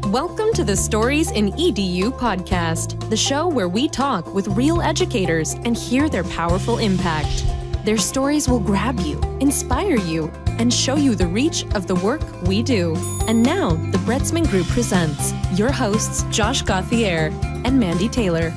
Welcome to the Stories in EDU podcast, the show where we talk with real educators and hear their powerful impact. Their stories will grab you, inspire you, and show you the reach of the work we do. And now, the Bretzman Group presents your hosts, Josh Gauthier and Mandy Taylor.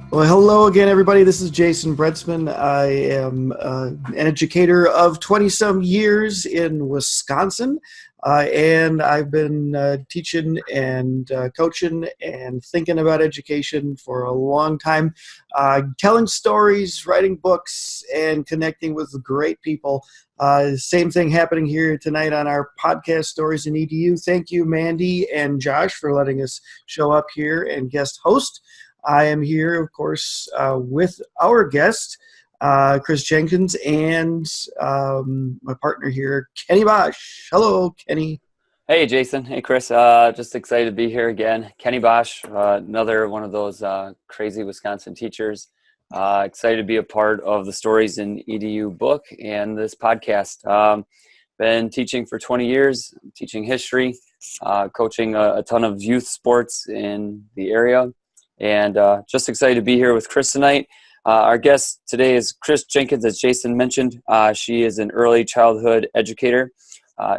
Well, hello again, everybody. This is Jason Bretzman. I am an educator of 20-some years in Wisconsin, and I've been teaching and coaching and thinking about education for a long time, telling stories, writing books, and connecting with great people. Same thing happening here tonight on our podcast, Stories in EDU. Thank you, Mandy and Josh, for letting us show up here and guest host. I am here, of course, with our guest, Kris Jenkins, and my partner here, Kenny Bosch. Hello, Kenny. Hey, Jason. Hey, Kris. Just excited to be here again. Kenny Bosch, another one of those crazy Wisconsin teachers. Excited to be a part of the Stories in EDU book and this podcast. Been teaching for 20 years, teaching history, coaching a ton of youth sports in the area. And just excited to be here with Kris tonight. Our guest today is Kris Jenkins, as Jason mentioned. She is an early childhood educator.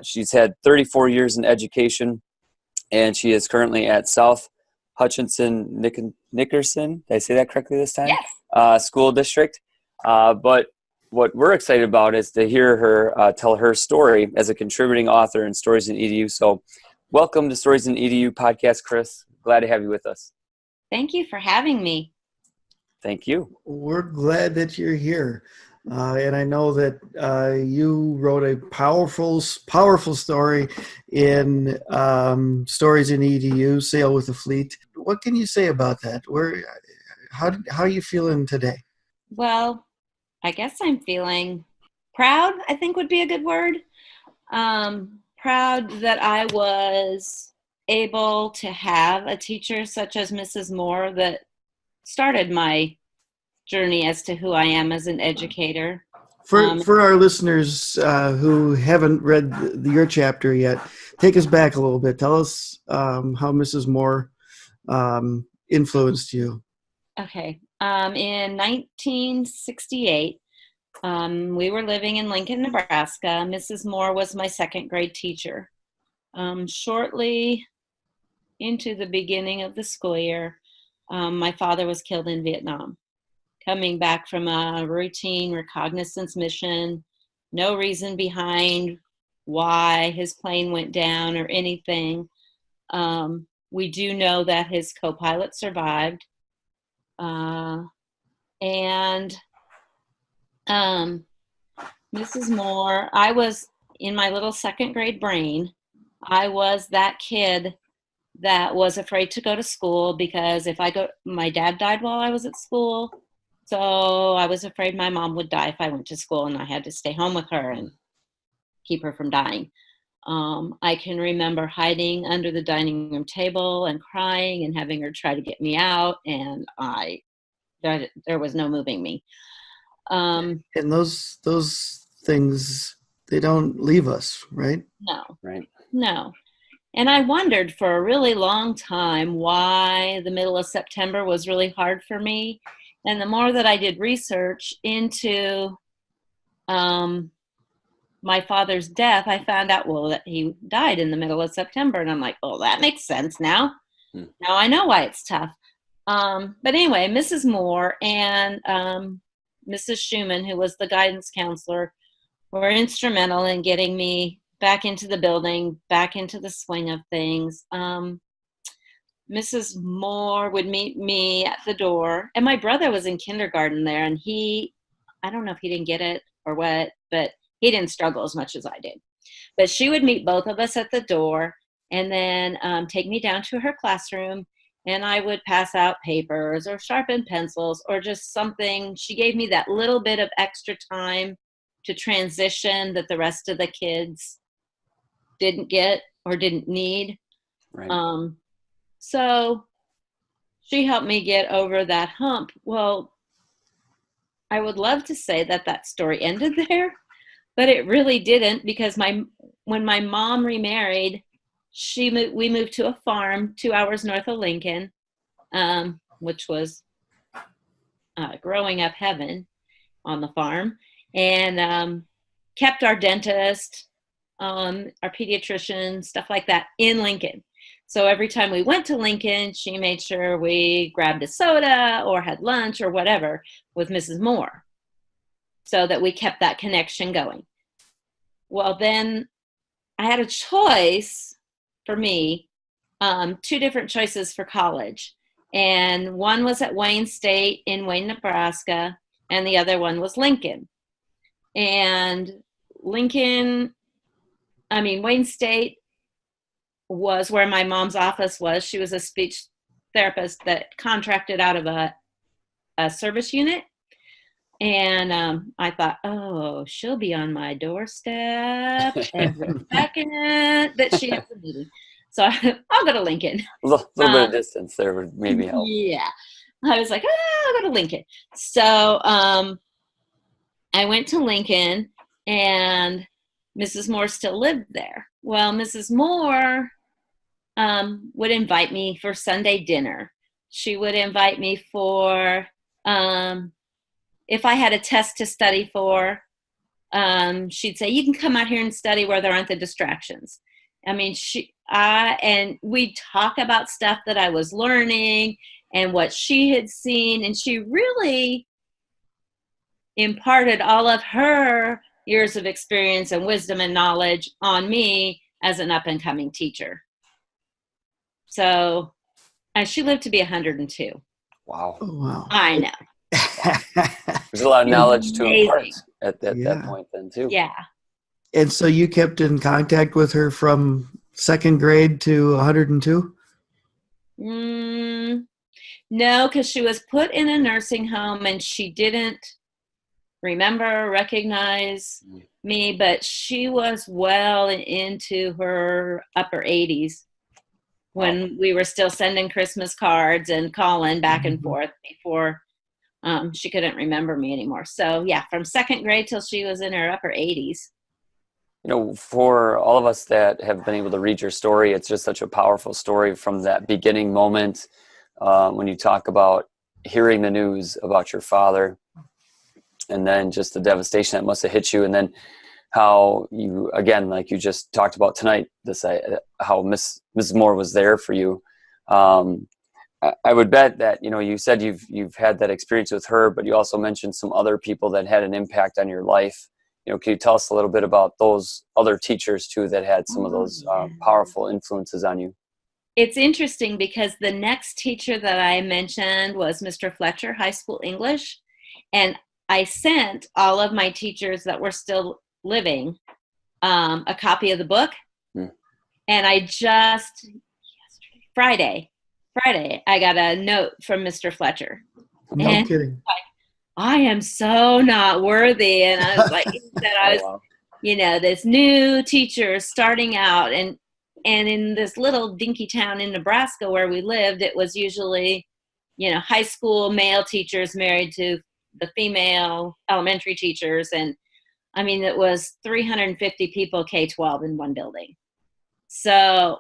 She's had 34 years in education, and she is currently at South Hutchinson Nickerson. Did I say that correctly this time? Yes. School district. But what we're excited about is to hear her tell her story as a contributing author in Stories in EDU. So welcome to Stories in EDU podcast, Kris. Glad to have you with us. Thank you for having me. Thank you. We're glad that you're here. And I know that you wrote a powerful story in Stories in EDU, Sail with the Fleet. What can you say about that? How are you feeling today? Well, I guess I'm feeling proud, I think would be a good word. Proud that I was able to have a teacher such as Mrs. Moore that started my journey as to who I am as an educator. For our listeners who haven't read your chapter yet, take us back a little bit. Tell us how Mrs. Moore influenced you. Okay. In 1968, we were living in Lincoln, Nebraska. Mrs. Moore was my second grade teacher. Shortly into the beginning of the school year, my father was killed in Vietnam. Coming back from a routine reconnaissance mission, no reason behind why his plane went down or anything. We do know that his co-pilot survived. And Mrs. Moore, I was in my little second grade brain, I was that kid that was afraid to go to school because my dad died while I was at school. So I was afraid my mom would die if I went to school and I had to stay home with her and keep her from dying. I can remember hiding under the dining room table and crying and having her try to get me out, and there was no moving me. And those things, they don't leave us, right? No. Right. No. And I wondered for a really long time why the middle of September was really hard for me. And the more that I did research into my father's death, I found out, that he died in the middle of September. And I'm like, oh, that makes sense now. Now I know why it's tough. But anyway, Mrs. Moore and Mrs. Schumann, who was the guidance counselor, were instrumental in getting me back into the building, back into the swing of things. Mrs. Moore would meet me at the door, and my brother was in kindergarten there, and I don't know if he didn't get it or what, but he didn't struggle as much as I did. But she would meet both of us at the door and then take me down to her classroom, and I would pass out papers or sharpen pencils or just something. She gave me that little bit of extra time to transition that the rest of the kids didn't get or didn't need. Right. So she helped me get over that hump. Well, I would love to say that story ended there, but it really didn't, because when my mom remarried, we moved to a farm 2 hours north of Lincoln, which was growing up heaven on the farm, and kept our dentist, our pediatrician, stuff like that in Lincoln. So every time we went to Lincoln, she made sure we grabbed a soda or had lunch or whatever with Mrs. Moore, so that we kept that connection going. Well, then I had a choice for me, 2 different choices for college. And one was at Wayne State in Wayne, Nebraska, and the other one was Lincoln. And Wayne State was where my mom's office was. She was a speech therapist that contracted out of a service unit. And I thought, oh, she'll be on my doorstep every second that she has a meeting. So I'll go to Lincoln. A little bit of distance there would maybe help. Yeah. I was like, I'll go to Lincoln. So I went to Lincoln, and Mrs. Moore still lived there. Well, Mrs. Moore would invite me for Sunday dinner. She would invite me for, if I had a test to study for, she'd say, you can come out here and study where there aren't the distractions. I mean, and we'd talk about stuff that I was learning and what she had seen. And she really imparted all of her years of experience and wisdom and knowledge on me as an up-and-coming teacher. So she lived to be 102. Wow. Oh, wow. I know. There's a lot of knowledge to Amazing. impart at that point then too. Yeah. And so you kept in contact with her from 2nd grade to 102? No, because she was put in a nursing home and she didn't recognize me, but she was well into her upper 80s when we were still sending Christmas cards and calling back and forth before she couldn't remember me anymore. So yeah, from 2nd grade till she was in her upper 80s. You know, for all of us that have been able to read your story, it's just such a powerful story from that beginning moment when you talk about hearing the news about your father, and then just the devastation that must have hit you, and then how you, again, like you just talked about tonight, how Mrs. Moore was there for you. I would bet that, you know, you said you've had that experience with her, but you also mentioned some other people that had an impact on your life. You know, can you tell us a little bit about those other teachers too that had some of those powerful influences on you? It's interesting because the next teacher that I mentioned was Mr. Fletcher, high school English. And I sent all of my teachers that were still living a copy of the book. And I just, Friday, I got a note from Mr. Fletcher. No kidding. I am so not worthy. And I was like, you know, this new teacher starting out, and in this little dinky town in Nebraska where we lived, it was usually, you know, high school male teachers married to the female elementary teachers. And I mean, it was 350 people, K-12 in one building. So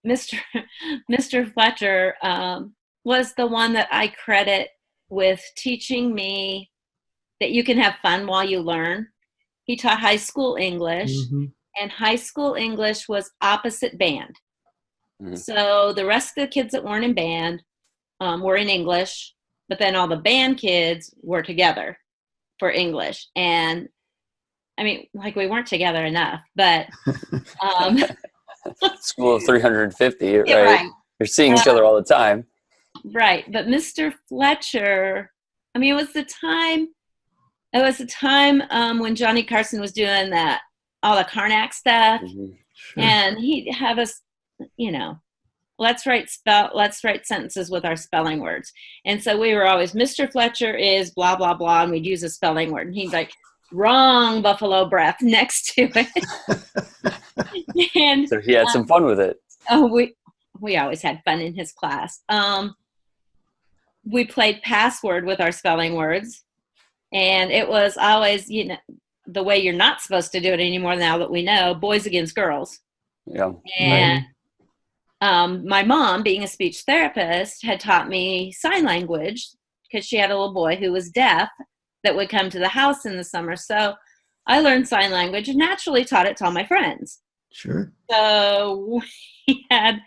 Mr. Fletcher was the one that I credit with teaching me that you can have fun while you learn. He taught high school English, and high school English was opposite band. So the rest of the kids that weren't in band were in English, but then all the band kids were together for English. And I mean, like, we weren't together enough, but school of 350, right? Yeah, right. You're seeing each other all the time. Right. But Mr. Fletcher, I mean, it was the time when Johnny Carson was doing all the Karnak stuff. Sure. And he'd have us, you know, let's write sentences with our spelling words. And so we were always, Mr. Fletcher is blah, blah, blah. And we'd use a spelling word. And he's like, wrong buffalo breath next to it. And so he had some fun with it. Oh, we always had fun in his class. We played password with our spelling words, and it was always, you know, the way you're not supposed to do it anymore now that we know, boys against girls. Yeah. And my mom, being a speech therapist, had taught me sign language because she had a little boy who was deaf that would come to the house in the summer. So I learned sign language and naturally taught it to all my friends. Sure. So we had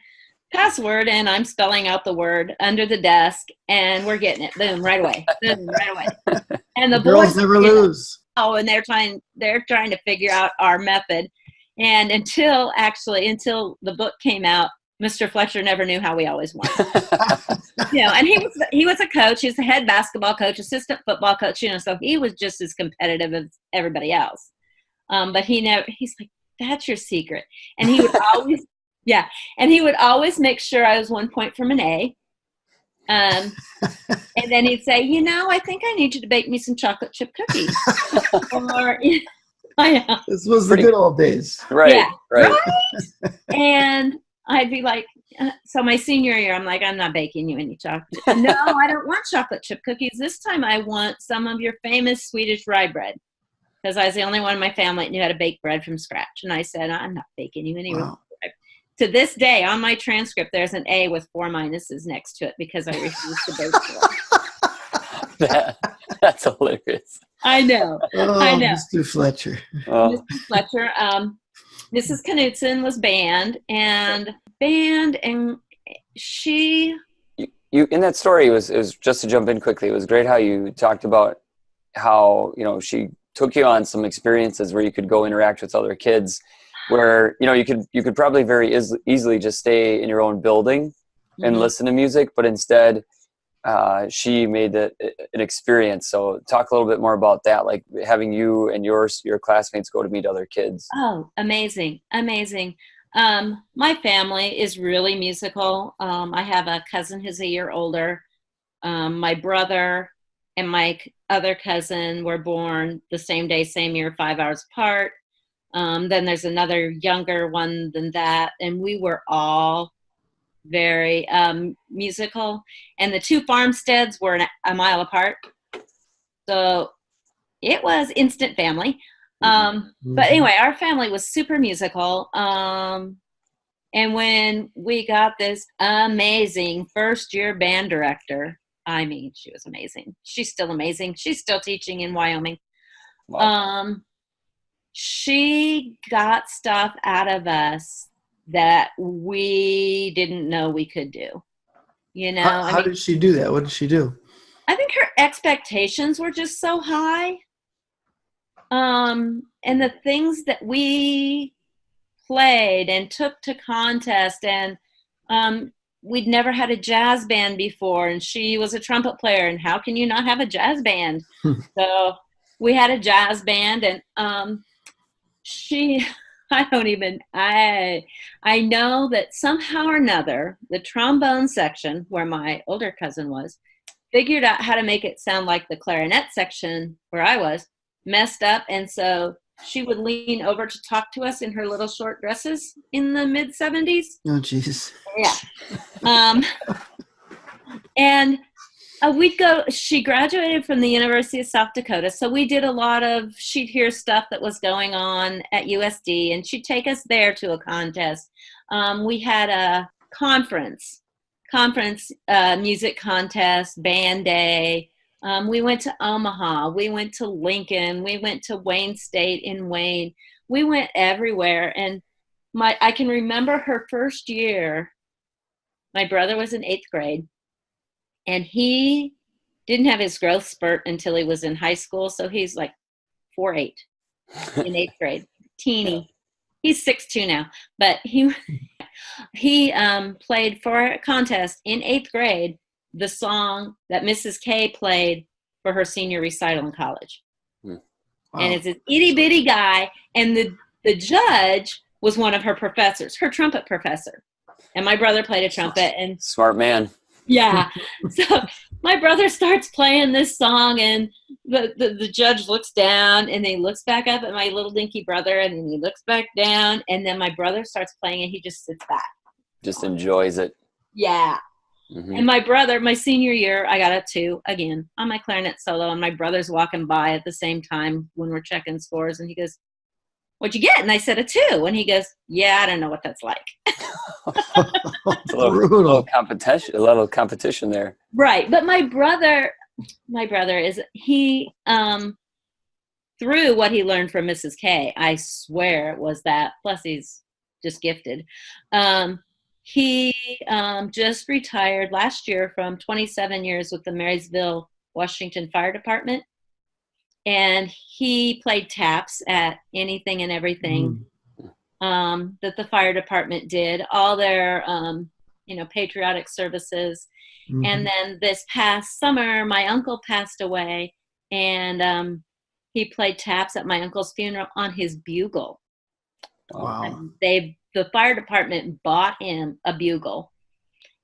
password, and I'm spelling out the word under the desk, and we're getting it. Boom, right away. Boom, right away. And the Girls boys never lose. Oh, and they're trying to figure out our method. And until the book came out, Mr. Fletcher never knew how we always won. And he was a coach. He was a head basketball coach, assistant football coach, so he was just as competitive as everybody else. But he's like, that's your secret. And he would always, and he would always make sure I was 1 point from an A. And then he'd say, I think I need you to bake me some chocolate chip cookies. Or, this was the good old days. Right. Yeah, right. And I'd be like, so my senior year, I'm like, I'm not baking you any chocolate. No, I don't want chocolate chip cookies. This time I want some of your famous Swedish rye bread. Because I was the only one in my family that knew how to bake bread from scratch. And I said, I'm not baking you any bread. To this day, on my transcript, there's an A with 4 minuses next to it because I refused to bake bread. That's hilarious. I know. Oh, Mr. Fletcher. Oh. Mr. Fletcher. Mrs. Knutson was band, and she. You in that story, it was just to jump in quickly. It was great how you talked about how she took you on some experiences where you could go interact with other kids, where you could probably very easily just stay in your own building and listen to music, but instead she made it an experience. So talk a little bit more about that, like having you and your classmates go to meet other kids. Oh, amazing. My family is really musical. I have a cousin who's a year older. My brother and my other cousin were born the same day, same year, 5 hours apart. Then there's another younger one than that. And we were all very musical. And the 2 farmsteads were a mile apart. So it was instant family. But anyway, our family was super musical. And when we got this amazing first-year band director, I mean, she was amazing. She's still amazing. She's still teaching in Wyoming. Wow. She got stuff out of us that we didn't know we could do. How did she do that? What did she do? I think her expectations were just so high. And the things that we played and took to contest, and we'd never had a jazz band before, and she was a trumpet player, and how can you not have a jazz band? So we had a jazz band, and I know that somehow or another, the trombone section, where my older cousin was, figured out how to make it sound like the clarinet section, where I was, messed up. And so she would lean over to talk to us in her little short dresses in the mid 70s. Oh, jeez. Yeah. And we'd go, she graduated from the University of South Dakota. So we did she'd hear stuff that was going on at USD, and she'd take us there to a contest. We had a conference music contest, band day. We went to Omaha. We went to Lincoln. We went to Wayne State in Wayne. We went everywhere. And I can remember her first year. My brother was in 8th grade, and he didn't have his growth spurt until he was in high school. So he's like 4'8" in 8th grade, teeny. He's 6'2" now, but he played for a contest in 8th grade, the song that Mrs. K played for her senior recital in college. Wow. And it's an itty bitty guy. And the judge was one of her professors, her trumpet professor. And my brother played a trumpet. And smart man. Yeah. So my brother starts playing this song, and the judge looks down, and then he looks back up at my little dinky brother, and then he looks back down, and then my brother starts playing, and he just sits back. Just enjoys it. Yeah. Mm-hmm. And my brother, my senior year, I got a 2 again on my clarinet solo, and my brother's walking by at the same time when we're checking scores, and he goes, "What'd you get?" And I said a 2, and he goes, "Yeah, I don't know what that's like." It's a little competition there. Right. But my brother is, he, through what he learned from Mrs. K, I swear it was that, plus he's just gifted. He just retired last year from 27 years with the Marysville, Washington Fire Department. And he played taps at anything and everything that the fire department did, all their, patriotic services. Mm-hmm. And then this past summer, my uncle passed away, and he played taps at my uncle's funeral on his bugle. Wow. And the fire department bought him a bugle.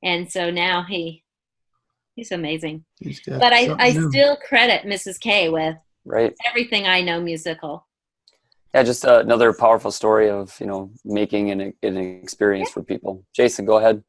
And so now he's amazing. But I still credit Mrs. K with everything I know musical. Yeah, just another powerful story of, making an experience for people. Jason, go ahead.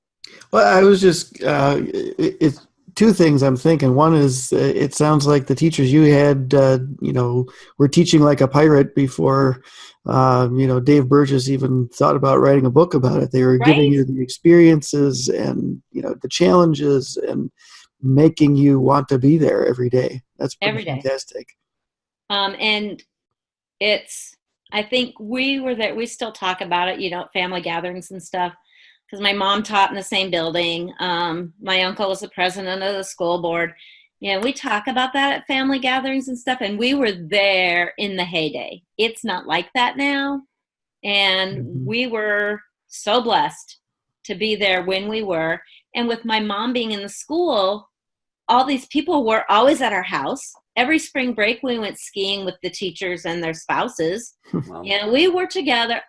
Well, I was just, it's two things I'm thinking. One is, it sounds like the teachers you had, were teaching like a pirate before, Dave Burgess even thought about writing a book about it. They were giving you the experiences and, the challenges and making you want to be there every day. That's pretty fantastic. And I think we were there. We still talk about it, at family gatherings and stuff, because my mom taught in the same building. My uncle was the president of the school board. We talk about that at family gatherings and stuff, and we were there in the heyday. It's not like that now. And we were so blessed to be there when we were. And with my mom being in the school, all these people were always at our house. Every spring break, we went skiing with the teachers and their spouses. Wow. We were together.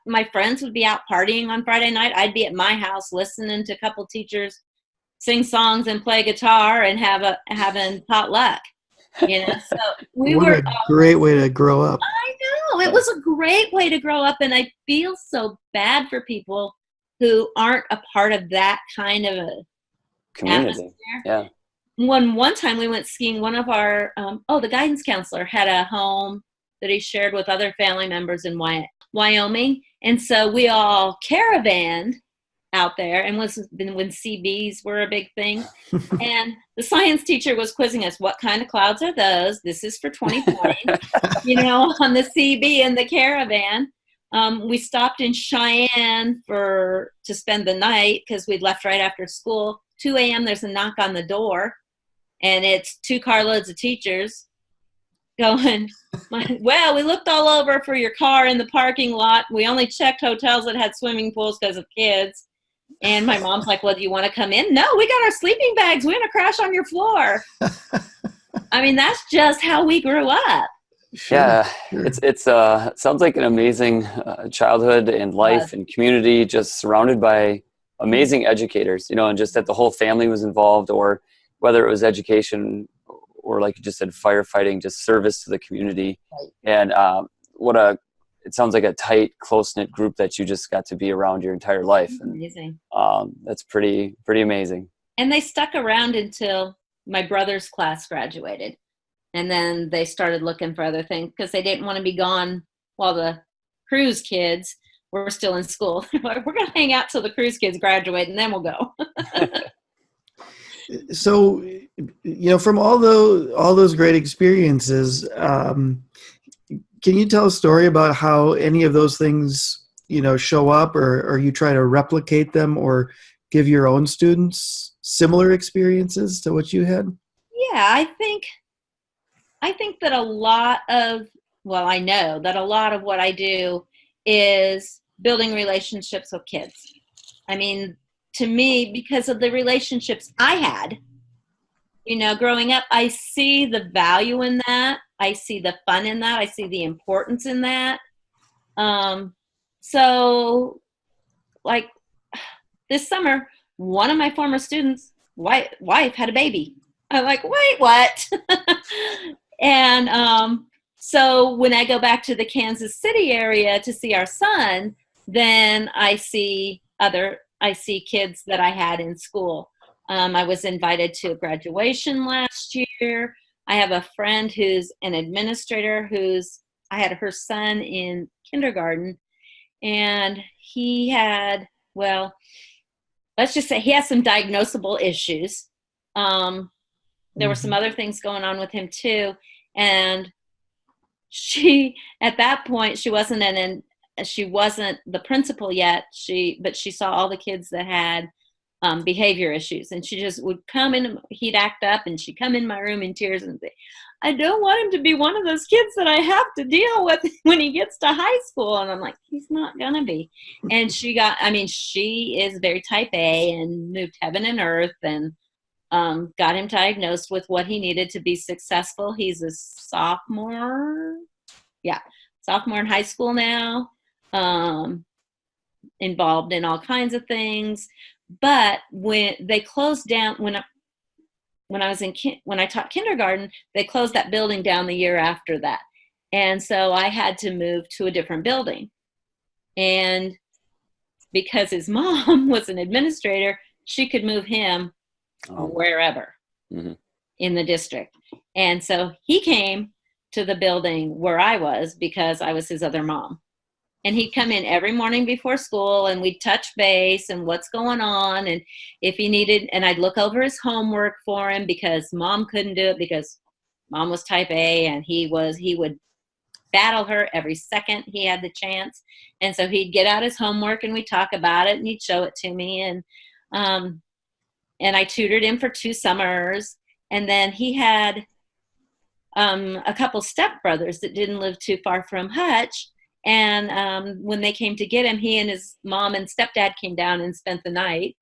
My friends would be out partying on Friday night. I'd be at my house listening to a couple teachers sing songs and play guitar and having potluck. So we what were a great way to grow up. I know. It was a great way to grow up, and I feel so bad for people who aren't a part of that kind of a community. Atmosphere. Yeah. One time we went skiing, one of our, the guidance counselor had a home that he shared with other family members in Wyoming. And so we all caravanned out there, and when CBs were a big thing. And the science teacher was quizzing us, what kind of clouds are those? This is for 2020, on the CB in the caravan. We stopped in Cheyenne to spend the night because we'd left right after school. 2 a.m. there's a knock on the door. And it's 2 carloads of teachers going, well, we looked all over for your car in the parking lot. We only checked hotels that had swimming pools because of kids. And my mom's like, well, do you want to come in? No, we got our sleeping bags. We're going to crash on your floor. I mean, that's just how we grew up. Yeah, it sounds like an amazing childhood and life and community, just surrounded by amazing educators, and just that the whole family was involved, or whether it was education or, like you just said, firefighting, just service to the community. Right. And it sounds like a tight, close-knit group that you just got to be around your entire life. And, amazing. That's pretty amazing. And they stuck around until my brother's class graduated. And then they started looking for other things because they didn't want to be gone while the cruise kids were still in school. We're going to hang out till the cruise kids graduate, and then we'll go. So, from all those great experiences, can you tell a story about how any of those things, show up, or you try to replicate them or give your own students similar experiences to what you had? Yeah, I think that I know that a lot of what I do is building relationships with kids. I mean, to me, because of the relationships I had, growing up, I see the value in that. I see the fun in that. I see the importance in that. So, like this summer, one of my former students' wife had a baby. I'm like, wait, what? And so when I go back to the Kansas City area to see our son, then I see kids that I had in school. I was invited to a graduation last year. I have a friend who's an administrator I had her son in kindergarten, and he had, well, let's just say he has some diagnosable issues. There were some other things going on with him too. And at that point, she wasn't the principal yet. But she saw all the kids that had behavior issues, and she just would come in. He'd act up, and she'd come in my room in tears and say, "I don't want him to be one of those kids that I have to deal with when he gets to high school." And I'm like, he's not gonna be. And she is very type A and moved heaven and earth, and got him diagnosed with what he needed to be successful. He's a sophomore in high school now, involved in all kinds of things. But when they closed down, when I taught kindergarten, they closed that building down the year after that. And so I had to move to a different building. And because his mom was an administrator, she could move him wherever in the district. And so he came to the building where I was because I was his other mom. And he'd come in every morning before school, and we'd touch base and what's going on. And if he needed, and I'd look over his homework for him because mom couldn't do it because mom was type A, and he would battle her every second he had the chance. And so he'd get out his homework and we'd talk about it, and he'd show it to me. And I tutored him for 2 summers. And then he had a couple stepbrothers that didn't live too far from Hutch. And when they came to get him, he and his mom and stepdad came down and spent the night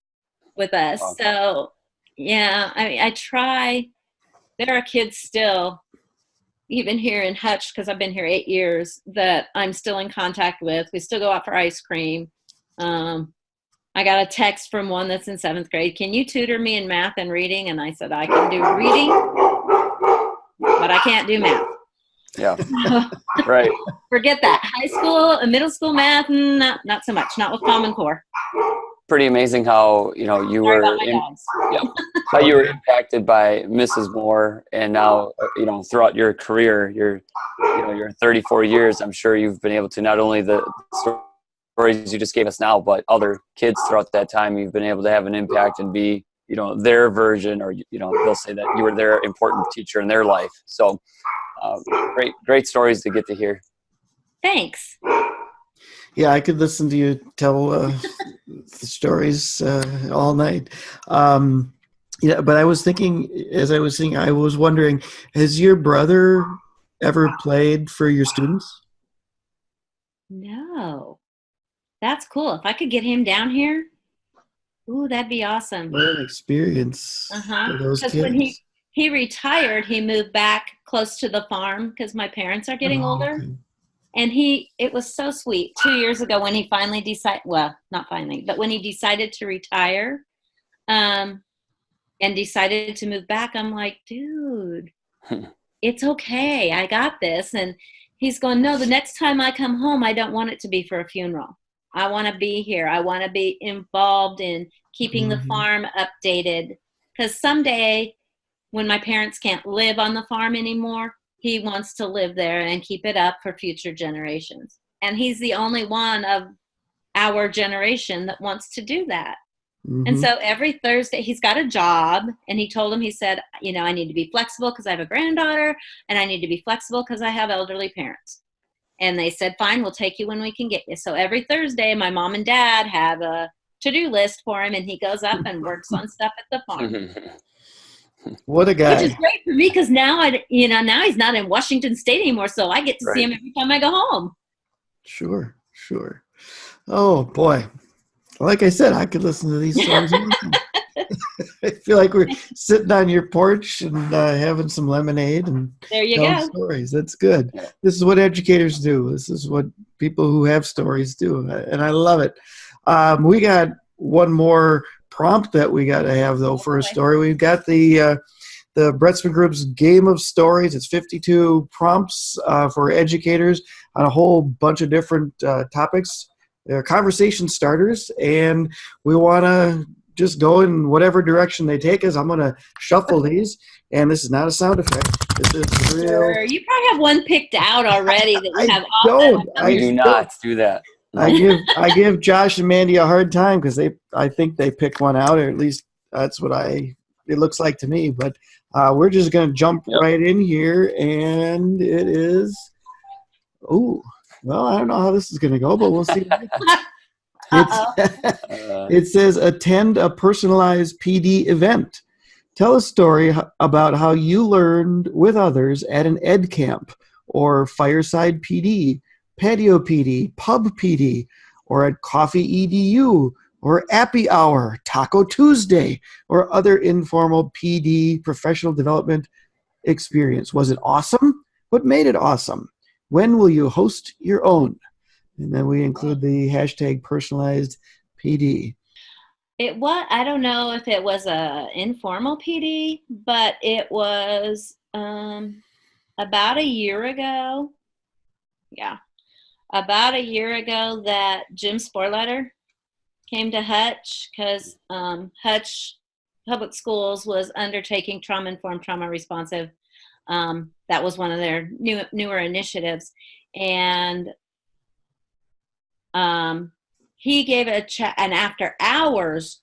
with us. Wow. So, yeah, I try. There are kids still, even here in Hutch, because I've been here 8 years, that I'm still in contact with. We still go out for ice cream. I got a text from one that's in 7th grade. "Can you tutor me in math and reading?" And I said, "I can do reading, but I can't do math." Yeah. Right. Forget that. High school and middle school math, not so much. Not with Common Core. Pretty amazing how you were how you were impacted by Mrs. Moore, and now throughout your career, your 34 years, I'm sure you've been able to not only the stories you just gave us now, but other kids throughout that time. You've been able to have an impact and be their version, or they'll say that you were their important teacher in their life. So. Great stories to get to hear. Thanks. Yeah, I could listen to you tell the stories all night. But I was thinking, as I was singing, I was wondering, has your brother ever played for your students? No. That's cool. If I could get him down here, ooh, that'd be awesome. What an experience for those kids. When he retired, he moved back close to the farm because my parents are getting older. Okay. And it was so sweet. 2 years ago when he finally decided, well, not finally, but when he decided to retire and decided to move back, I'm like, dude, it's okay. I got this. And he's going, no, the next time I come home, I don't want it to be for a funeral. I want to be here. I want to be involved in keeping the farm updated. Because someday, when my parents can't live on the farm anymore, he wants to live there and keep it up for future generations. And he's the only one of our generation that wants to do that. Mm-hmm. And so every Thursday, he's got a job, and he said, I need to be flexible because I have a granddaughter, and I need to be flexible because I have elderly parents. And they said, fine, we'll take you when we can get you. So every Thursday, my mom and dad have a to-do list for him, and he goes up and works on stuff at the farm. What a guy. Which is great for me because now now he's not in Washington State anymore, so I get to see him every time I go home. Sure. Oh boy. Like I said, I could listen to these stories. I feel like we're sitting on your porch and having some lemonade and there you go. Stories. That's good. This is what educators do. This is what people who have stories do, and I love it. We got one more prompt that we got to have though for a story. We've got the Bretzman Group's Game of Stories. It's 52 prompts for educators on a whole bunch of different topics. They're conversation starters, and we want to just go in whatever direction they take us. I'm going to shuffle these, and this is not a sound effect. This is real. Sure. You probably have one picked out already that you have. I do not do that. No. I give Josh and Mandy a hard time because I think they picked one out, or at least that's what it looks like to me. But we're just going to jump right in here, and it is. Oh, well, I don't know how this is going to go, but we'll see. It says attend a personalized PD event. Tell a story about how you learned with others at an ed camp or fireside PD, patio PD, pub PD, or at coffee EDU, or Appy Hour, Taco Tuesday, or other informal PD professional development experience. Was it awesome? What made it awesome? When will you host your own? And then we include the hashtag personalized PD. I don't know if it was a informal PD, but it was about a year ago. Yeah. About a year ago that Jim Sporletter came to Hutch because Hutch Public Schools was undertaking trauma-informed, trauma-responsive. That was one of their newer initiatives. And he gave an after-hours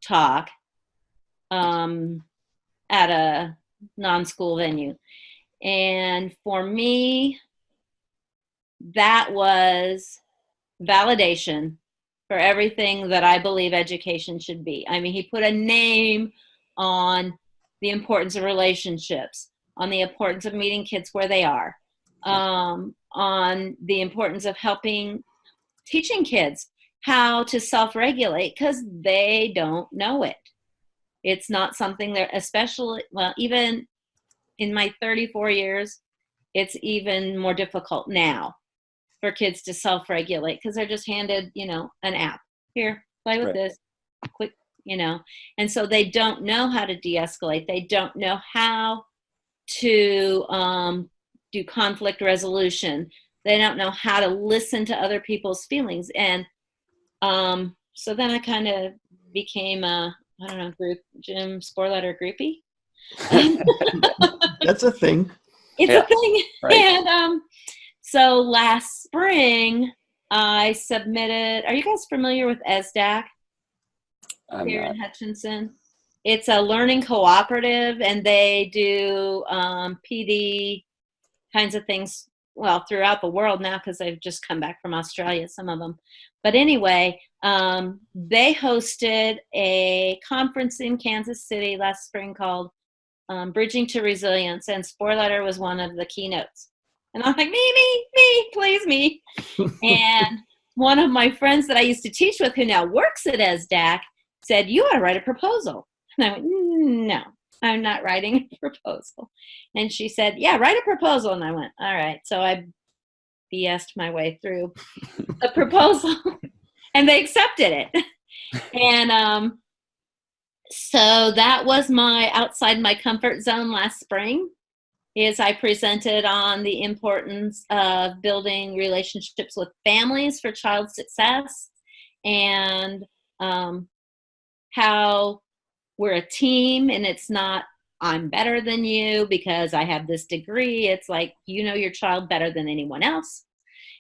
talk at a non-school venue. And for me, that was validation for everything that I believe education should be. I mean, he put a name on the importance of relationships, on the importance of meeting kids where they are, on the importance of teaching kids how to self-regulate because they don't know it. It's not something that, especially, well, even in my 34 years, it's even more difficult now for kids to self-regulate because they're just handed, an app. Here, play with this, quick, And so they don't know how to de-escalate. They don't know how to do conflict resolution. They don't know how to listen to other people's feelings. And so then I kind of became Jim Sporletter groupie. That's a thing. It's a thing. Right. And so last spring, I submitted. Are you guys familiar with ESDAC here in Hutchinson? It's a learning cooperative, and they do PD kinds of things, well, throughout the world now because they've just come back from Australia, some of them. But anyway, they hosted a conference in Kansas City last spring called Bridging to Resilience, and Sporletter was one of the keynotes. And I'm like, me, please, me. And one of my friends that I used to teach with, who now works at ESDAC, said, you ought to write a proposal. And I went, no, I'm not writing a proposal. And she said, yeah, write a proposal. And I went, all right. So I BS'd my way through the proposal, and they accepted it. And so that was my outside my comfort zone last spring. Is I presented on the importance of building relationships with families for child success, and how we're a team, and it's not I'm better than you because I have this degree. It's like, your child better than anyone else.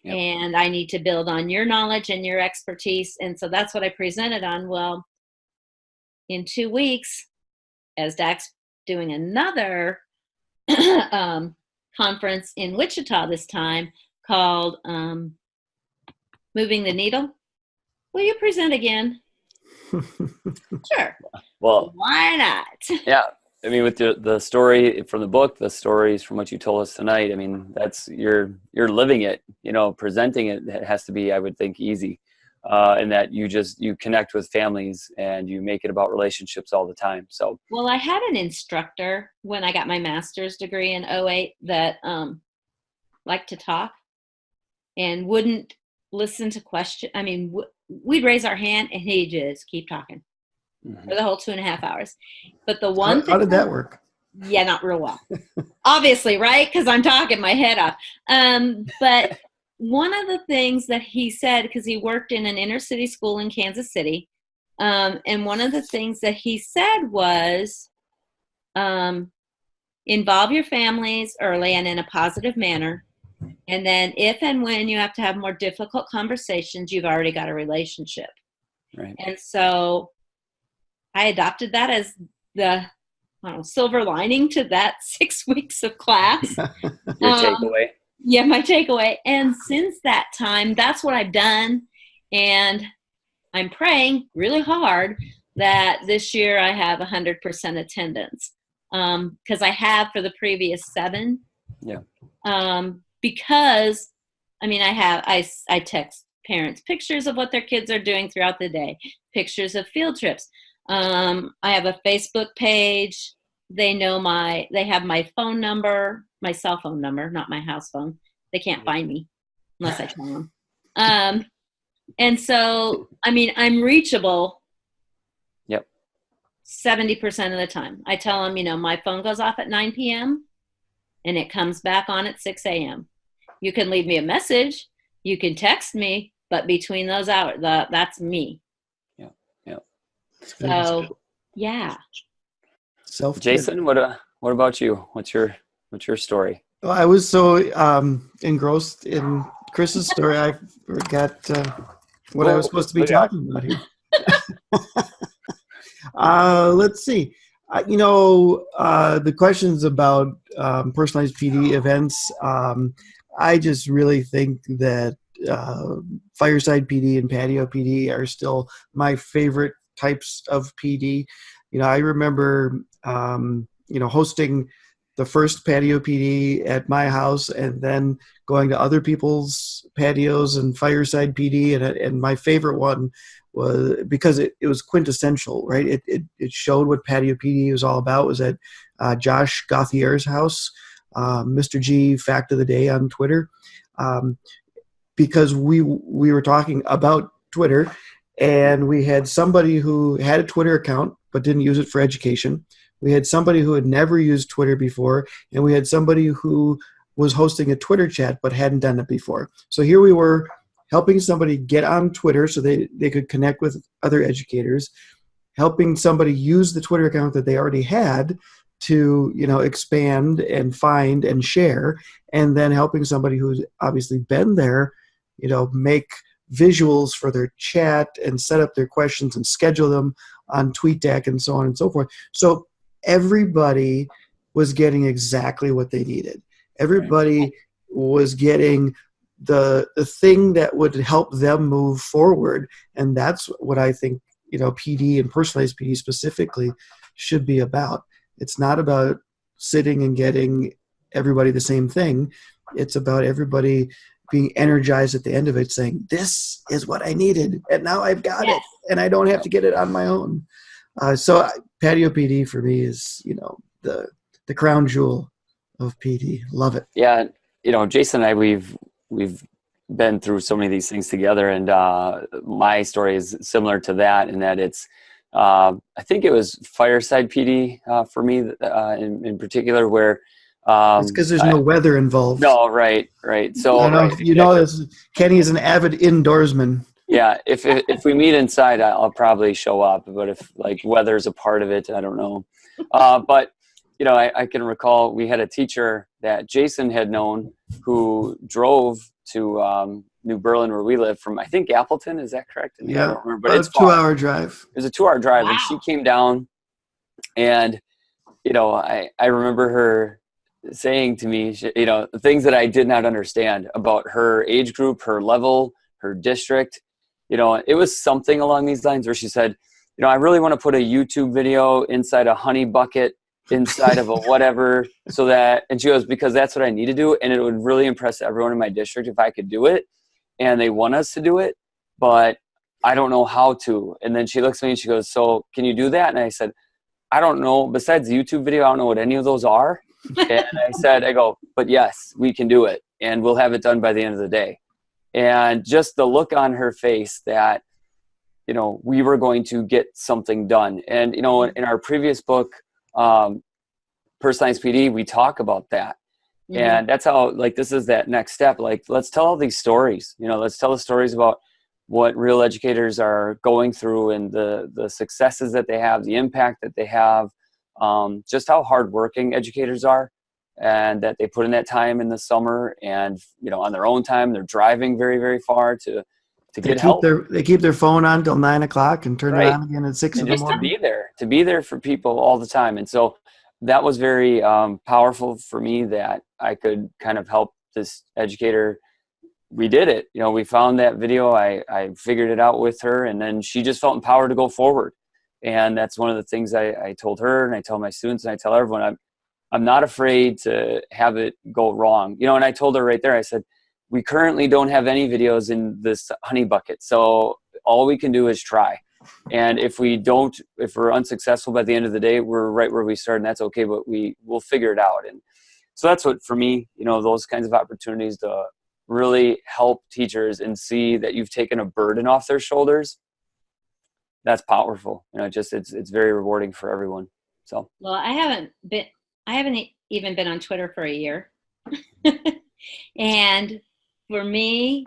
Yep. And I need to build on your knowledge and your expertise. And so that's what I presented on. Well, in 2 weeks, ESDAC's doing another conference in Wichita this time called Moving the Needle. Will you present again? Sure. Well, why not? Yeah. I mean, with the story from the book, the stories from what you told us tonight, I mean, that's you're living it, presenting it has to be, I would think, easy. And that you connect with families and you make it about relationships all the time. So, well, I had an instructor when I got my master's degree in 2008 that liked to talk and wouldn't listen to questions. I mean, we'd raise our hand and he'd just keep talking for the whole 2.5 hours. But the one thing, how did that work? Yeah, not real well. Obviously, right? Because I'm talking my head off. But one of the things that he said, because he worked in an inner city school in Kansas City, And one of the things that he said was, involve your families early and in a positive manner. And then if and when you have to have more difficult conversations, you've already got a relationship. Right. And so I adopted that as the silver lining to that 6 weeks of class. Your takeaway. Yeah, my takeaway. And since that time, that's what I've done. And I'm praying really hard that this year I have 100% attendance. Because I have for the previous 7. Yeah. Because, I text parents pictures of what their kids are doing throughout the day, pictures of field trips. I have a Facebook page. They have my phone number, my cell phone number, not my house phone. They can't find me unless I tell them. And so, I'm reachable. Yep. 70% of the time. I tell them, my phone goes off at 9 p.m. and it comes back on at 6 a.m. You can leave me a message. You can text me, but between those hours, that's me. Yeah. Yeah. So, yeah. Jason, what about you? What's your story? Well, I was so engrossed in Kris's story, I forgot what I was supposed to be talking about here. Let's see. The questions about personalized PD events, I just really think that fireside PD and patio PD are still my favorite types of PD. I remember, hosting the first patio PD at my house and then going to other people's patios and fireside PD. And my favorite one was because it was quintessential, right? It showed what patio PD was all about. It was at Josh Gauthier's house, Mr. G Fact of the Day on Twitter, because we were talking about Twitter, and we had somebody who had a Twitter account but didn't use it for education. We had somebody who had never used Twitter before, and we had somebody who was hosting a Twitter chat but hadn't done it before. So here we were helping somebody get on Twitter so they could connect with other educators, helping somebody use the Twitter account that they already had to, expand and find and share, and then helping somebody who's obviously been there, make visuals for their chat and set up their questions and schedule them on TweetDeck and so on and so forth. So everybody was getting exactly what they needed. Everybody was getting the thing that would help them move forward. And that's what I think, PD and personalized PD specifically should be about. It's not about sitting and getting everybody the same thing. It's about everybody being energized at the end of it, saying, this is what I needed, and now I've got it, and I don't have to get it on my own. So patio PD for me is, the crown jewel of PD. Love it. Yeah. Jason and I, we've been through so many of these things together, and my story is similar to that in that it's, I think it was fireside PD for me in particular, where it's because there's no weather involved. No, right. So I don't know, Kenny is an avid indoorsman. Yeah, if we meet inside, I'll probably show up. But if weather's a part of it, I don't know. But I can recall we had a teacher that Jason had known who drove to New Berlin, where we live, from I think Appleton. Is that correct? Yeah, I don't remember, but it's a 2-hour drive. It was a 2-hour drive, Wow. and she came down, and I remember her saying to me, things that I did not understand about her age group, her level, her district. It was something along these lines where she said, I really want to put a YouTube video inside a honey bucket inside of a whatever, so that, and she goes, because that's what I need to do, and it would really impress everyone in my district if I could do it, and they want us to do it, but I don't know how to. And then she looks at me and she goes, so can you do that? And I said, I don't know, besides the YouTube video, I don't know what any of those are. And I go, but yes, we can do it, and we'll have it done by the end of the day. And just the look on her face that, we were going to get something done. And, in our previous book, Personalized PD, we talk about that. Mm-hmm. And that's how, this is that next step. Let's tell all these stories, let's tell the stories about what real educators are going through and the successes that they have, the impact that they have, just how hardworking educators are, and that they put in that time in the summer, and on their own time they're driving very, very far to get help. They keep their phone on till 9 o'clock and turn Right. it on again at 6 and in the just morning. to be there for people all the time. And so that was very powerful for me, that I could kind of help this educator. We did it. We found that video. I figured it out with her, and then she just felt empowered to go forward. And that's one of the things I told her, and I tell my students, and I tell everyone, I'm not afraid to have it go wrong. And I told her right there, I said, we currently don't have any videos in this honey bucket. So all we can do is try. And if we're unsuccessful by the end of the day, we're right where we started, and that's okay, but we'll figure it out. And so that's what, for me, those kinds of opportunities to really help teachers and see that you've taken a burden off their shoulders, that's powerful. It's very rewarding for everyone. So, well, I haven't even been on Twitter for a year. And for me,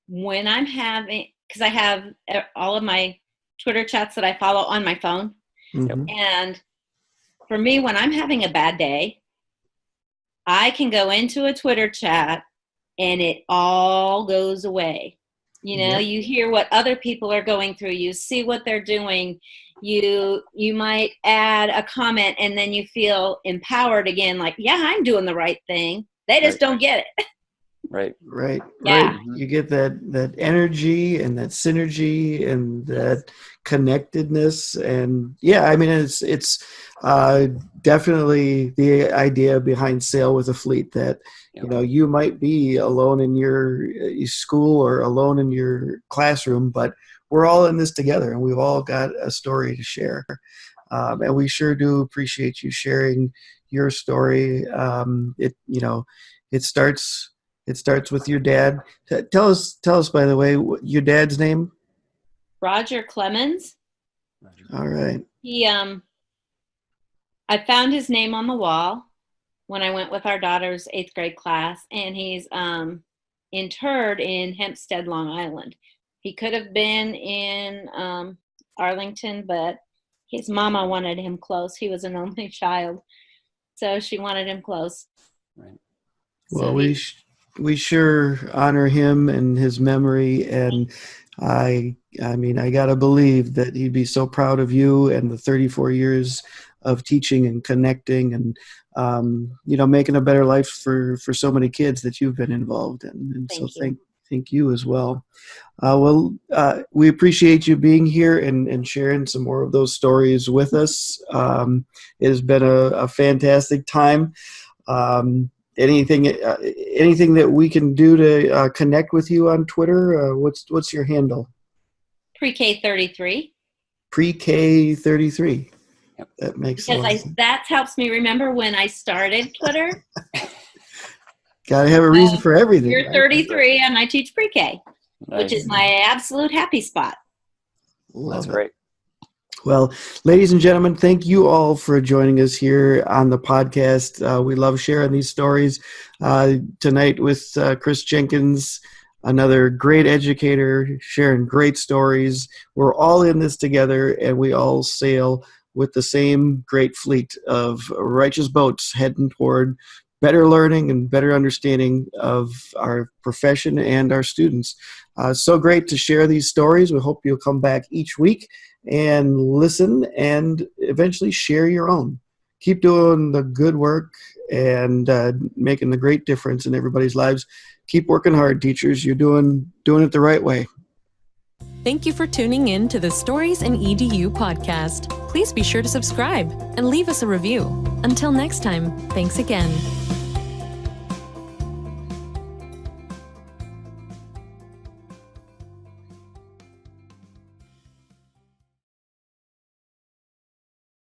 when I'm because I have all of my Twitter chats that I follow on my phone. Mm-hmm. And for me, when I'm having a bad day, I can go into a Twitter chat and it all goes away. You hear what other people are going through, you see what they're doing, you might add a comment, and then you feel empowered again, like, yeah, I'm doing the right thing. They just don't get it. Right. Yeah. You get that energy and that synergy and that connectedness. And it's definitely the idea behind Sail with a Fleet, that you might be alone in your school or alone in your classroom, but we're all in this together, and we've all got a story to share. And we sure do appreciate you sharing your story. It starts with your dad. Tell us, by the way, your dad's name? Roger Clemens. All right. He, I found his name on the wall when I went with our daughter's 8th grade class, and he's interred in Hempstead, Long Island. He could have been in Arlington, but his mama wanted him close. He was an only child, so she wanted him close. Right. Well, we sure honor him and his memory, and I gotta believe that he'd be so proud of you and the 34 years of teaching and connecting and making a better life for so many kids that you've been involved in. And so thank you as well. We appreciate you being here and sharing some more of those stories with us. It has been a fantastic time. Anything that we can do to connect with you on Twitter? What's your handle? Pre-K33. Pre-K33. Yep. That makes sense. That helps me remember when I started Twitter. Got to have a reason for everything. You're 33 and I teach pre-K, Nice. which is my absolute happy spot. That's great. Well, ladies and gentlemen, thank you all for joining us here on the podcast. We love sharing these stories tonight with Kris Jenkins, another great educator, sharing great stories. We're all in this together, and we all sail with the same great fleet of righteous boats heading toward better learning and better understanding of our profession and our students. So great to share these stories. We hope you'll come back each week and listen and eventually share your own. Keep doing the good work and making the great difference in everybody's lives. Keep working hard, teachers. You're doing it the right way. Thank you for tuning in to the Stories in EDU podcast. Please be sure to subscribe and leave us a review. Until next time, thanks again.